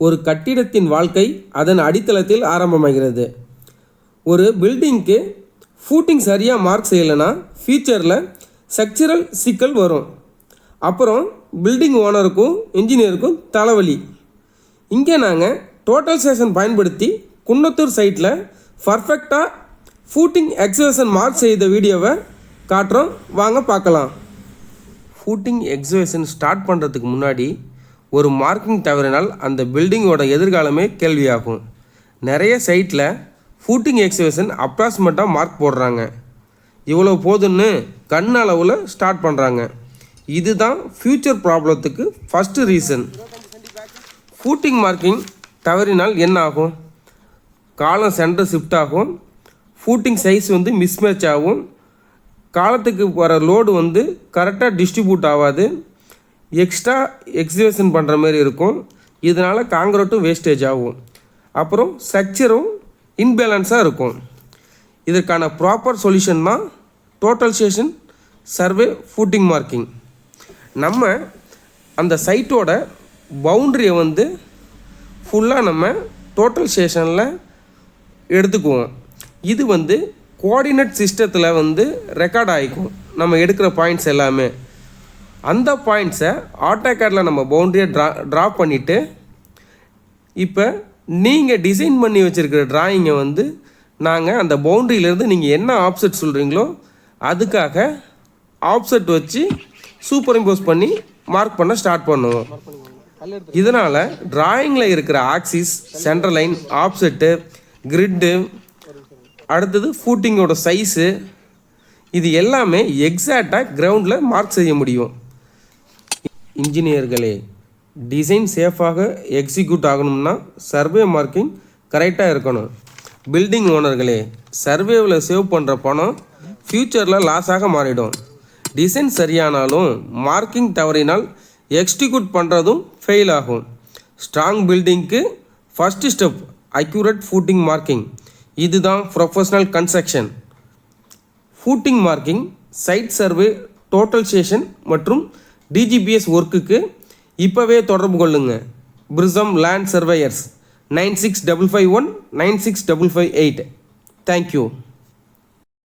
ஒரு கட்டிடத்தின் வாழ்க்கை அதன் அடித்தளத்தில் ஆரம்பமாகிறது. ஒரு பில்டிங்க்கு ஃபூட்டிங் சரியாக மார்க் செய்யலைன்னா ஃபியூச்சரில் ஸ்ட்ரக்சரல் சிக்கல் வரும். அப்புறம் பில்டிங் ஓனருக்கும் இன்ஜினியருக்கும் தலைவலி. இங்கே நாங்கள் டோட்டல் ஸ்டேஷன் பயன்படுத்தி குன்னத்தூர் சைட்டில் பர்ஃபெக்டாக ஃபூட்டிங் எக்ஸவேஷன் மார்க் செய்த வீடியோவை காட்டுறோம், வாங்க பார்க்கலாம். ஃபூட்டிங் எக்ஸவேஷன் ஸ்டார்ட் பண்ணுறதுக்கு முன்னாடி ஒரு மார்க்கிங் தவறினால் அந்த பில்டிங்கோட எதிர்காலமே கேள்வியாகும். நிறைய சைட்டில் ஃபூட்டிங் எக்ஸவேஷன் அப்ராக்சிமேட்டாக மார்க் போடுறாங்க. இவ்வளோ போதுன்னு கண் அளவில் ஸ்டார்ட் பண்ணுறாங்க. இதுதான் ஃப்யூச்சர் ப்ராப்ளத்துக்கு ஃபஸ்ட்டு ரீசன். ஃபூட்டிங் மார்க்கிங் தவறினால் என்ன ஆகும்? காலம் சென்டர் ஷிஃப்ட் ஆகும், ஃபூட்டிங் சைஸ் மிஸ்மேட்ச் ஆகும், காலத்துக்கு வர லோடு கரெக்டாக டிஸ்ட்ரிபியூட் ஆகாது, எக்ஸ்ட்ரா எக்ஸிவேஷன் பண்ணுற மாதிரி இருக்கும். இதனால் காங்கிரீட்டும் வேஸ்டேஜ் ஆகும். அப்புறம் ஸ்ட்ரக்சரும் இன்பேலன்ஸாக இருக்கும். இதற்கான ப்ராப்பர் சொல்யூஷன் தான் total station survey footing marking. நம்ம அந்த சைட்டோட பவுண்ட்ரியை ஃபுல்லாக நம்ம டோட்டல் ஸ்டேஷனில் எடுத்துக்குவோம். இது கோஆர்டினேட் சிஸ்டத்தில் ரெக்கார்ட் ஆகிக்கும். நம்ம எடுக்கிற பாயிண்ட்ஸ் எல்லாமே அந்த பாயிண்ட்ஸை ஆட்டோகேடில் நம்ம பவுண்ட்ரியை ட்ரா பண்ணிவிட்டு, இப்போ நீங்கள் டிசைன் பண்ணி வச்சுருக்கிற ட்ராயிங்கை நாங்கள் அந்த பவுண்ட்ரியிலேருந்து நீங்கள் என்ன ஆப்செட் சொல்கிறீங்களோ அதுக்காக ஆப்செட் வச்சு சூப்பர் இம்போஸ் பண்ணி மார்க் பண்ண ஸ்டார்ட் பண்ணுவோம். இதனால் டிராயிங்கில் இருக்கிற ஆக்சிஸ், சென்டர் லைன், ஆப்செட்டு, கிரிட்டு, அடுத்தது ஃபூட்டிங்கோட சைஸு, இது எல்லாமே எக்ஸாக்டாக கிரவுண்டில் மார்க் செய்ய முடியும். இன்ஜினியர்களே, டிசைன் சேஃபாக எக்ஸிக்யூட் ஆகணும்னா சர்வே மார்க்கிங் கரெக்டாக இருக்கணும். பில்டிங் ஓனர்களே, சர்வேவில் சேவ் பண்ணுற பணம் ஃப்யூச்சரில் லாஸாக மாறிடும். டிசைன் சரியானாலும் மார்க்கிங் தவறினால் எக்ஸிக்யூட் பண்ணுறதும் ஃபெயில் ஆகும். ஸ்ட்ராங் பில்டிங்க்கு first step accurate footing marking. இதுதான் professional construction. Footing marking, site survey, total station மற்றும் டிஜிபிஎஸ் ஒர்க்குக்கு இப்போவே தொடர்பு கொள்ளுங்கள். Prism land surveyors 9655196558. தேங்க்யூ.